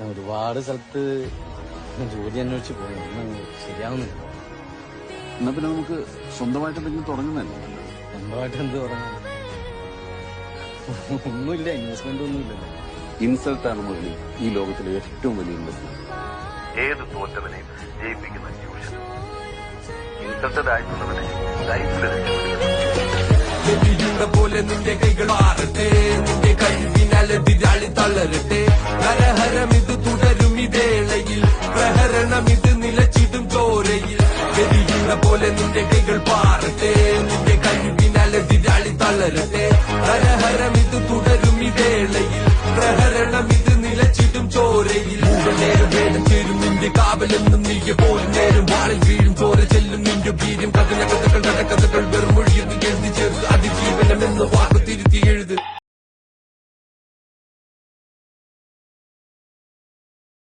ഒരുപാട് സ്ഥലത്ത് ജോലി അന്വേഷിച്ച് പോയി, ഒന്നും ശരിയാവുന്നില്ല. എന്നാ പിന്നെ നമുക്ക് സ്വന്തമായിട്ട് എന്തെങ്കിലും തുടങ്ങുന്നതല്ലേ? സ്വന്തമായിട്ട് എന്ത് തുടങ്ങാം? ഒന്നുമില്ല, ഇൻവെസ്റ്റ്മെന്റ് ഒന്നുമില്ലല്ലോ. ഇൻസൾട്ട് ആണ് മുരളി ഈ ലോകത്തിലെ ഏറ്റവും വലിയ ഇൻവെസ്റ്റ്മെന്റ്. ഏത് തോറ്റവനെയും ജയിപ്പിക്കുന്ന ട്യൂഷൻ. ഇൻസൾട്ടഡ് ആയിട്ടുള്ളവനെ ലൈഫിൽ പോലെ നിന്റെ കൈകൾ മാറട്ടെ, നിന്റെ കഴിവിനാലെതിരാളി തളരട്ടെ. കരഹരം ഇത് തുടരും ഇതേളയിൽ, പ്രഹരണം ഇത് നിലച്ചിടും ചോരയിൽ. വെടിയുടെ പോലെ നിന്റെ കൈകൾ പാറട്ടെ, നിന്റെ കഴിവിനാലെതിരാളി തളരട്ടെ. കരഹരം